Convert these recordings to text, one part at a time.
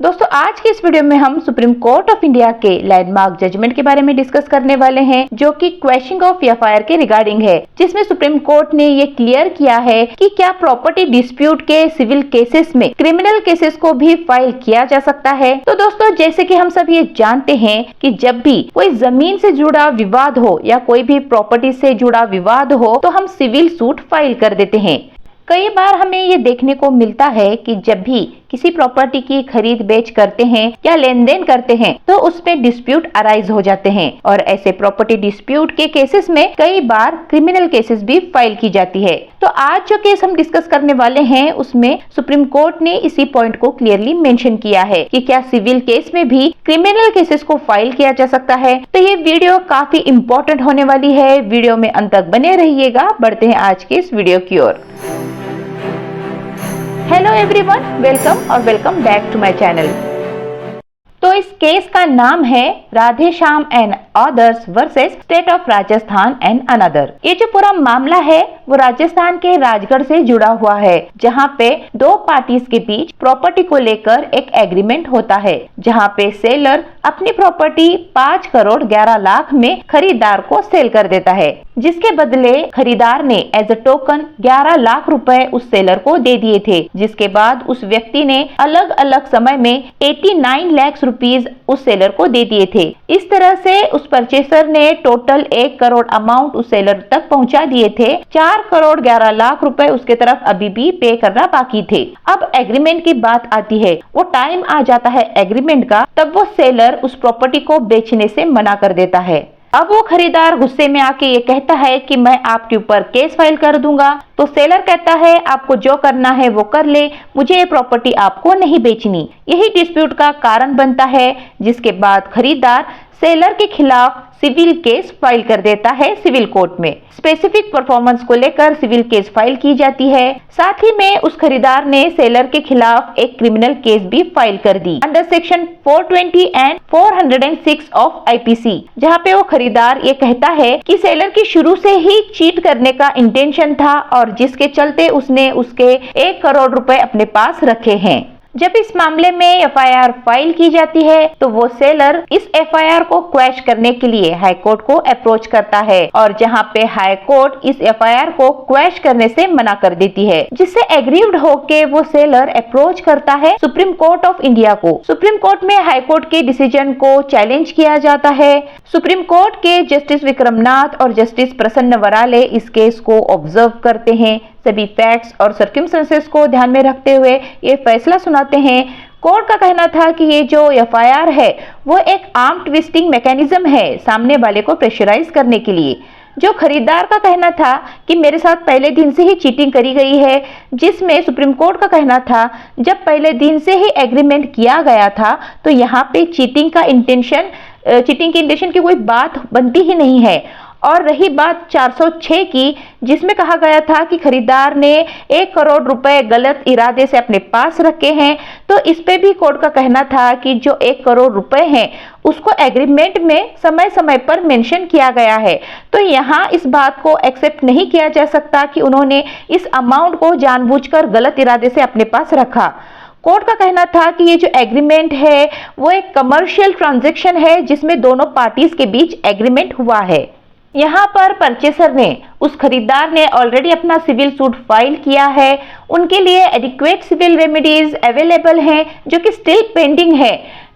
दोस्तों आज की इस वीडियो में हम सुप्रीम कोर्ट ऑफ इंडिया के लैंडमार्क जजमेंट के बारे में डिस्कस करने वाले हैं, जो कि क्वेश्चनिंग ऑफ एफआईआर के रिगार्डिंग है, जिसमें सुप्रीम कोर्ट ने ये क्लियर किया है कि क्या प्रॉपर्टी डिस्प्यूट के सिविल केसेस में क्रिमिनल केसेस को भी फाइल किया जा सकता है। तो दोस्तों जैसे कि हम सब ये जानते हैं कि जब भी कोई जमीन से जुड़ा विवाद हो या कोई भी प्रॉपर्टी से जुड़ा विवाद हो तो हम सिविल सूट फाइल कर देते हैं। कई बार हमें ये देखने को मिलता है कि जब भी किसी प्रॉपर्टी की खरीद बेच करते हैं या लेन देन करते हैं तो उसमें डिस्प्यूट अराइज हो जाते हैं, और ऐसे प्रॉपर्टी डिस्प्यूट के केसेस में कई बार क्रिमिनल केसेस भी फाइल की जाती है। तो आज जो केस हम डिस्कस करने वाले हैं उसमें सुप्रीम कोर्ट ने इसी पॉइंट को क्लियरली मेंशन किया है कि क्या सिविल केस में भी क्रिमिनल केसेस को फाइल किया जा सकता है। तो ये वीडियो काफी इंपॉर्टेंट होने वाली है, वीडियो में अंत तक बने रहिएगा। बढ़ते हैं आज के इस वीडियो की ओर। हेलो एवरीवन, वेलकम और welcome back to my channel. तो इस केस का नाम है Radhe Shyam and others versus state of Rajasthan and another. ये जो पूरा मामला है वो राजस्थान के राजगढ़ से जुड़ा हुआ है, जहाँ पे दो पार्टीज के बीच प्रॉपर्टी को लेकर एक एग्रीमेंट होता है, जहाँ पे सेलर अपनी प्रॉपर्टी 5 करोड़ 11 लाख में खरीदार को सेल कर देता है, जिसके बदले खरीदार ने एज अ टोकन 11 लाख रुपए उस सेलर को दे दिए थे, जिसके बाद उस व्यक्ति ने अलग अलग समय में 89 लाख रुपीस उस सेलर को दे दिए थे। इस तरह से उस परचेसर ने टोटल 1 करोड़ अमाउंट उस सेलर तक पहुंचा दिए थे। 4 करोड़ 11 लाख रुपए उसके तरफ अभी भी पे करना बाकी थे। अब एग्रीमेंट की बात आती है, वो टाइम आ जाता है एग्रीमेंट का, तब वो सेलर उस प्रॉपर्टी को बेचने से मना कर देता है। अब वो खरीदार गुस्से में आके ये कहता है कि मैं आपके ऊपर केस फाइल कर दूंगा। तो सेलर कहता है आपको जो करना है वो कर ले, मुझे ये प्रॉपर्टी आपको नहीं बेचनी। यही डिस्प्यूट का कारण बनता है, जिसके बाद खरीदार सेलर के खिलाफ सिविल केस फाइल कर देता है सिविल कोर्ट में। स्पेसिफिक परफॉर्मेंस को लेकर सिविल केस फाइल की जाती है। साथ ही में उस खरीदार ने सेलर के खिलाफ एक क्रिमिनल केस भी फाइल कर दी under section 420 and 406 of IPC, जहां पे वो खरीदार ये कहता है कि सेलर की शुरू से ही चीट करने का इंटेंशन था, और जिसके चलते उसने उसके 1 करोड़ रुपए अपने पास रखे हैं। जब इस मामले में एफआईआर फाइल की जाती है तो वो सेलर इस एफआईआर को क्वैश करने के लिए हाई कोर्ट को अप्रोच करता है, और जहां पे हाई कोर्ट इस एफआईआर को क्वैश करने से मना कर देती है, जिससे एग्रीव्ड होके वो सेलर अप्रोच करता है सुप्रीम कोर्ट ऑफ इंडिया को। सुप्रीम कोर्ट में हाई कोर्ट के डिसीजन को चैलेंज किया जाता है। सुप्रीम कोर्ट के जस्टिस विक्रमनाथ और जस्टिस प्रसन्न वराले इस केस को ऑब्जर्व करते हैं। सभी फैक्ट्स और सर्कमस्टेंसेस को ध्यान में रखते हुए ये फैसला सुनाते हैं। कोर्ट का कहना था कि ये जो एफआईआर है वो एक आर्म ट्विस्टिंग मैकेनिज्म है सामने वाले को प्रेशराइज करने के लिए। जो खरीदार का कहना था कि मेरे साथ पहले दिन से ही चीटिंग करी गई है, जिसमें सुप्रीम कोर्ट का कहना था जब पहले दिन से ही एग्रीमेंट किया गया था तो यहाँ पे चीटिंग की इंटेंशन की कोई बात बनती ही नहीं है। और रही बात 406 की, जिसमें कहा गया था कि खरीदार ने 1 करोड़ रुपए गलत इरादे से अपने पास रखे हैं, तो इस पे भी कोर्ट का कहना था कि जो 1 करोड़ रुपए हैं उसको एग्रीमेंट में समय समय पर मेंशन किया गया है। तो यहाँ इस बात को एक्सेप्ट नहीं किया जा सकता कि उन्होंने इस अमाउंट को जानबूझकर गलत इरादे से अपने पास रखा। कोर्ट का कहना था कि ये जो एग्रीमेंट है वो एक कमर्शियल ट्रांजैक्शन है, जिसमें दोनों पार्टीज के बीच एग्रीमेंट हुआ है। यहाँ पर परचेसर ने, उस खरीदार ने ऑलरेडी अपना सिविल सूट फाइल किया है। उनके लिए एडिक्वेट सिविल रेमेडीज अवेलेबल हैं, जो कि स्टिल पेंडिंग है।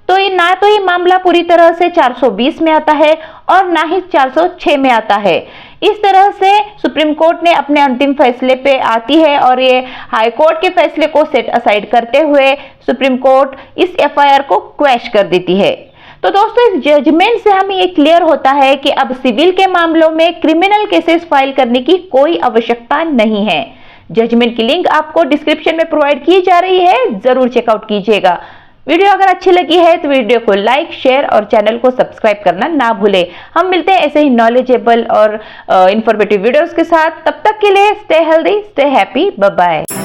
तो ये मामला पूरी तरह से 420 में आता है और ना ही 406 में आता है। इस तरह से सुप्रीम कोर्ट ने अपने अंतिम फैसले पे आती है, और ये हाई कोर्ट के फैसले को सेट असाइड करते हुए सुप्रीम कोर्ट इस एफआईआर को क्वैश कर देती है। तो दोस्तों इस जजमेंट से हमें ये क्लियर होता है कि अब सिविल के मामलों में क्रिमिनल केसेस फाइल करने की कोई आवश्यकता नहीं है। जजमेंट की लिंक आपको डिस्क्रिप्शन में प्रोवाइड की जा रही है, जरूर चेकआउट कीजिएगा। वीडियो अगर अच्छी लगी है तो वीडियो को लाइक, शेयर और चैनल को सब्सक्राइब करना ना भूलें। हम मिलते हैं ऐसे ही नॉलेजेबल और इंफॉर्मेटिव वीडियोस के साथ। तब तक के लिए stay healthy, stay happy, bye bye.